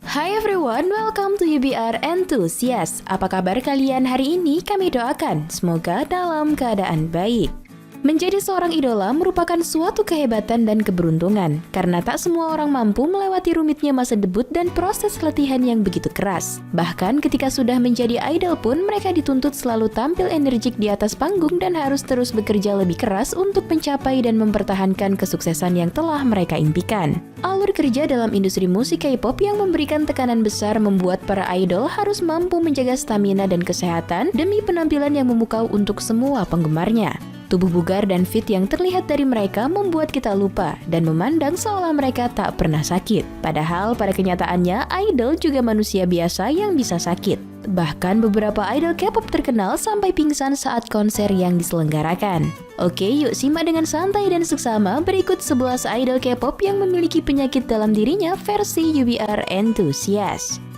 Hai everyone, welcome to UBR Enthusiast. Apa kabar kalian hari ini? Kami doakan semoga dalam keadaan baik. Menjadi seorang idola merupakan suatu kehebatan dan keberuntungan, karena tak semua orang mampu melewati rumitnya masa debut dan proses latihan yang begitu keras. Bahkan ketika sudah menjadi idol pun, mereka dituntut selalu tampil energik di atas panggung dan harus terus bekerja lebih keras untuk mencapai dan mempertahankan kesuksesan yang telah mereka impikan. Alur kerja dalam industri musik K-pop yang memberikan tekanan besar membuat para idol harus mampu menjaga stamina dan kesehatan demi penampilan yang memukau untuk semua penggemarnya. Tubuh bugar dan fit yang terlihat dari mereka membuat kita lupa dan memandang seolah mereka tak pernah sakit. Padahal pada kenyataannya, idol juga manusia biasa yang bisa sakit. Bahkan beberapa idol K-pop terkenal sampai pingsan saat konser yang diselenggarakan. Oke, yuk simak dengan santai dan seksama berikut 11 idol K-pop yang memiliki penyakit dalam dirinya versi UBR Enthusiast.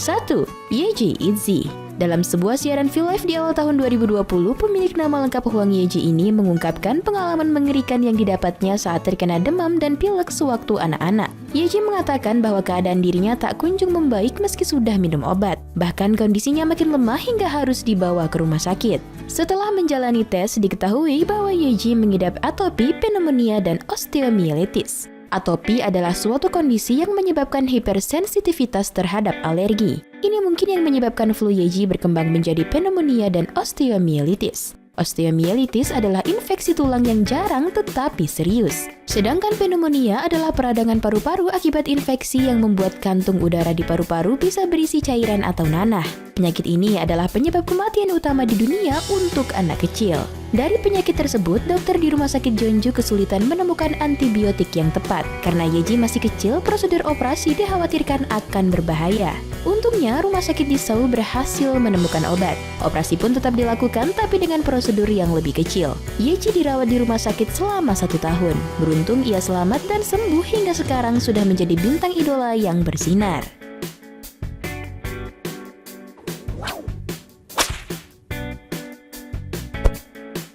1. Yeji Itzy. Dalam sebuah siaran V-Live di awal tahun 2020, pemilik nama lengkap Hwang Yeji ini mengungkapkan pengalaman mengerikan yang didapatnya saat terkena demam dan pilek sewaktu anak-anak. Yeji mengatakan bahwa keadaan dirinya tak kunjung membaik meski sudah minum obat. Bahkan kondisinya makin lemah hingga harus dibawa ke rumah sakit. Setelah menjalani tes, diketahui bahwa Yeji mengidap atopi, pneumonia, dan osteomyelitis. Atopi adalah suatu kondisi yang menyebabkan hipersensitivitas terhadap alergi. Ini mungkin yang menyebabkan flu Yeji berkembang menjadi pneumonia dan osteomyelitis. Osteomyelitis adalah infeksi tulang yang jarang tetapi serius. Sedangkan pneumonia adalah peradangan paru-paru akibat infeksi yang membuat kantung udara di paru-paru bisa berisi cairan atau nanah. Penyakit ini adalah penyebab kematian utama di dunia untuk anak kecil. Dari penyakit tersebut, dokter di rumah sakit Jeonju kesulitan menemukan antibiotik yang tepat. Karena Yeji masih kecil, prosedur operasi dikhawatirkan akan berbahaya. Untungnya, rumah sakit di Seoul berhasil menemukan obat. Operasi pun tetap dilakukan, tapi dengan prosedur yang lebih kecil. Yeji dirawat di rumah sakit selama 1 tahun. Beruntung ia selamat dan sembuh hingga sekarang sudah menjadi bintang idola yang bersinar.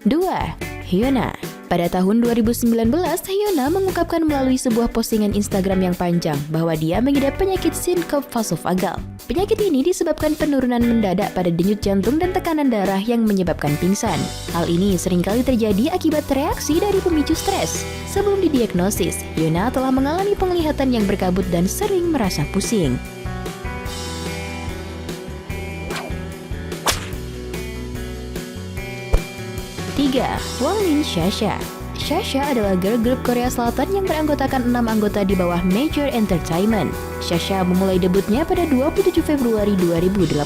2. Hyuna. Pada tahun 2019, Hyuna mengungkapkan melalui sebuah postingan Instagram yang panjang bahwa dia mengidap penyakit sinkop vasovagal. Penyakit ini disebabkan penurunan mendadak pada denyut jantung dan tekanan darah yang menyebabkan pingsan. Hal ini seringkali terjadi akibat reaksi dari pemicu stres. Sebelum didiagnosis, Hyuna telah mengalami penglihatan yang berkabut dan sering merasa pusing. 3. Wanglin Shasha. Shasha adalah girl group Korea Selatan yang beranggotakan 6 anggota di bawah Major Entertainment. Shasha memulai debutnya pada 27 Februari 2018.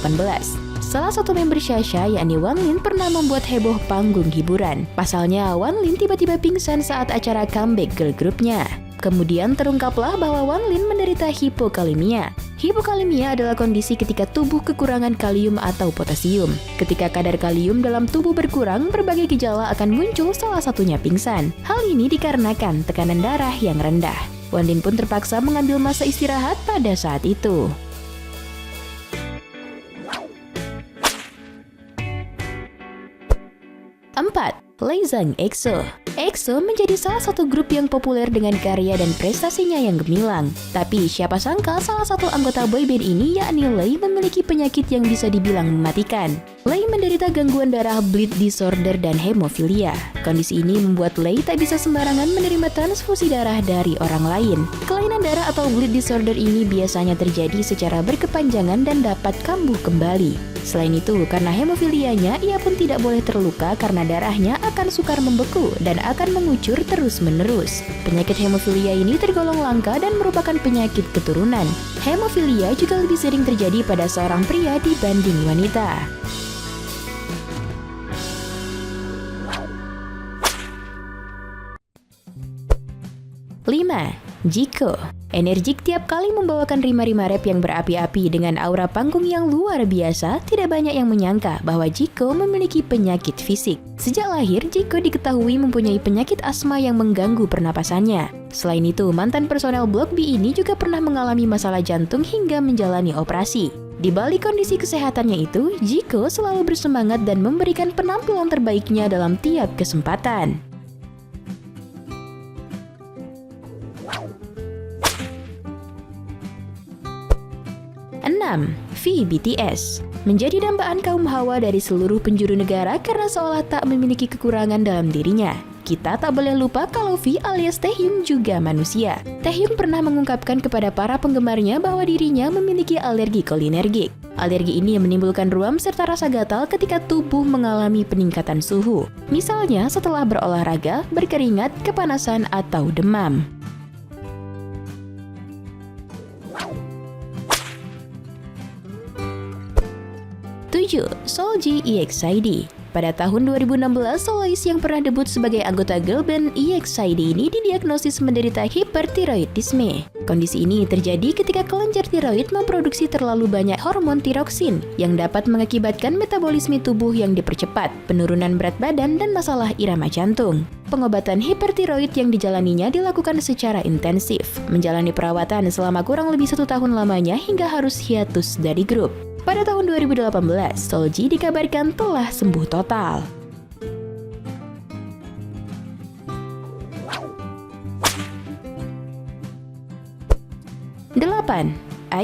Salah satu member Shasha, yakni Wanglin, pernah membuat heboh panggung hiburan. Pasalnya, Wanglin tiba-tiba pingsan saat acara comeback girl groupnya. Kemudian terungkaplah bahwa Wanglin menderita hipokalemia. Hipokalemia adalah kondisi ketika tubuh kekurangan kalium atau potasium. Ketika kadar kalium dalam tubuh berkurang, berbagai gejala akan muncul, salah satunya pingsan. Hal ini dikarenakan tekanan darah yang rendah. Wanglin pun terpaksa mengambil masa istirahat pada saat itu. 4. Laezang EXO. EXO menjadi salah satu grup yang populer dengan karya dan prestasinya yang gemilang. Tapi siapa sangka salah satu anggota boyband ini, yakni Lee, memiliki penyakit yang bisa dibilang mematikan. Lee menderita gangguan darah, bleed disorder, dan hemofilia. Kondisi ini membuat Lee tak bisa sembarangan menerima transfusi darah dari orang lain. Kelainan darah atau bleed disorder ini biasanya terjadi secara berkepanjangan dan dapat kambuh kembali. Selain itu, karena hemofilianya, ia pun tidak boleh terluka karena darahnya akan sukar membeku dan akan mengucur terus-menerus. Penyakit hemofilia ini tergolong langka dan merupakan penyakit keturunan. Hemofilia juga lebih sering terjadi pada seorang pria dibanding wanita. 5. Jiko. Energik tiap kali membawakan rima-rima rap yang berapi-api dengan aura panggung yang luar biasa, tidak banyak yang menyangka bahwa Jiko memiliki penyakit fisik. Sejak lahir, Jiko diketahui mempunyai penyakit asma yang mengganggu pernapasannya. Selain itu, mantan personel Block B ini juga pernah mengalami masalah jantung hingga menjalani operasi. Di balik kondisi kesehatannya itu, Jiko selalu bersemangat dan memberikan penampilan terbaiknya dalam tiap kesempatan. V BTS. Menjadi dambaan kaum hawa dari seluruh penjuru negara karena seolah tak memiliki kekurangan dalam dirinya. Kita tak boleh lupa kalau V alias Taehyung juga manusia. Taehyung pernah mengungkapkan kepada para penggemarnya bahwa dirinya memiliki alergi kolinergik. Alergi ini menimbulkan ruam serta rasa gatal ketika tubuh mengalami peningkatan suhu. Misalnya setelah berolahraga, berkeringat, kepanasan, atau demam. 7. Seulgi EXID. Pada tahun 2016, solois yang pernah debut sebagai anggota girl band EXID ini didiagnosis menderita hipertiroidisme. Kondisi ini terjadi ketika kelenjar tiroid memproduksi terlalu banyak hormon tiroksin yang dapat mengakibatkan metabolisme tubuh yang dipercepat, penurunan berat badan, dan masalah irama jantung. Pengobatan hipertiroid yang dijalaninya dilakukan secara intensif, menjalani perawatan selama kurang lebih 1 tahun lamanya hingga harus hiatus dari grup. Pada tahun 2018, Seulgi dikabarkan telah sembuh total. 8.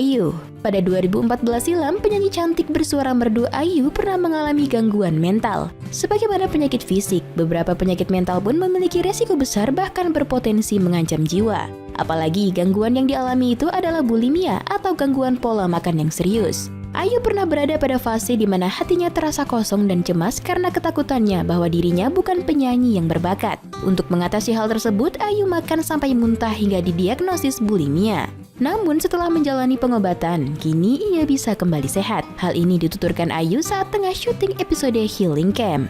IU. Pada 2014 silam, penyanyi cantik bersuara merdu IU pernah mengalami gangguan mental. Sebagaimana penyakit fisik, beberapa penyakit mental pun memiliki resiko besar bahkan berpotensi mengancam jiwa. Apalagi gangguan yang dialami itu adalah bulimia atau gangguan pola makan yang serius. IU pernah berada pada fase di mana hatinya terasa kosong dan cemas karena ketakutannya bahwa dirinya bukan penyanyi yang berbakat. Untuk mengatasi hal tersebut, IU makan sampai muntah hingga didiagnosis bulimia. Namun setelah menjalani pengobatan, kini ia bisa kembali sehat. Hal ini dituturkan IU saat tengah syuting episode Healing Camp.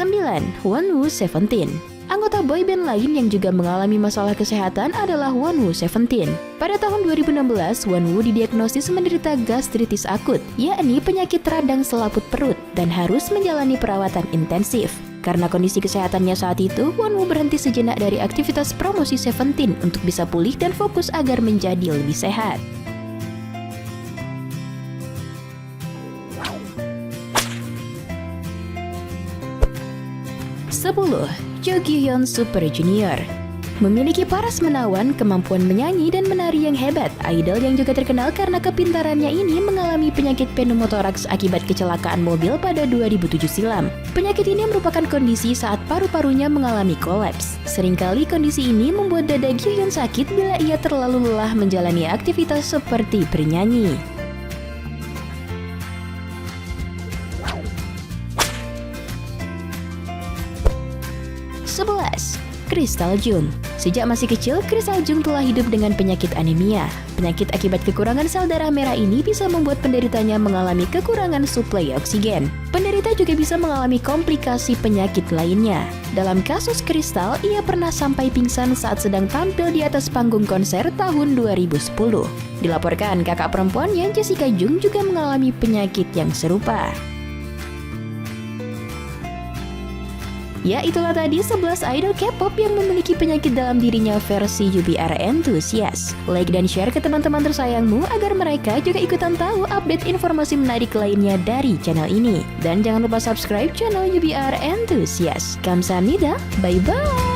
9. Wonwoo 17. Anggota boyband lain yang juga mengalami masalah kesehatan adalah Wonwoo 17. Pada tahun 2016, Wonwoo didiagnosis menderita gastritis akut, yakni penyakit radang selaput perut, dan harus menjalani perawatan intensif. Karena kondisi kesehatannya saat itu, Wonwoo berhenti sejenak dari aktivitas promosi Seventeen untuk bisa pulih dan fokus agar menjadi lebih sehat. 10. Jo Gyu-hyun Super Junior. Memiliki paras menawan, kemampuan menyanyi dan menari yang hebat, idol yang juga terkenal karena kepintarannya ini mengalami penyakit pneumotoraks akibat kecelakaan mobil pada 2007 silam. Penyakit ini merupakan kondisi saat paru-parunya mengalami kolaps. Seringkali kondisi ini membuat dada Gyu-hyun sakit bila ia terlalu lelah menjalani aktivitas seperti bernyanyi. 11. Crystal Jung. Sejak masih kecil, Crystal Jung telah hidup dengan penyakit anemia. Penyakit akibat kekurangan sel darah merah ini bisa membuat penderitanya mengalami kekurangan suplai oksigen. Penderita juga bisa mengalami komplikasi penyakit lainnya. Dalam kasus Crystal, ia pernah sampai pingsan saat sedang tampil di atas panggung konser tahun 2010. Dilaporkan kakak perempuannya, Jessica Jung, juga mengalami penyakit yang serupa. Ya, itulah tadi 11 idol K-pop yang memiliki penyakit dalam dirinya versi UBR Enthusiast. Like dan share ke teman-teman tersayangmu agar mereka juga ikutan tahu update informasi menarik lainnya dari channel ini. Dan jangan lupa subscribe channel UBR Enthusiast. Kamsahamnida, bye-bye!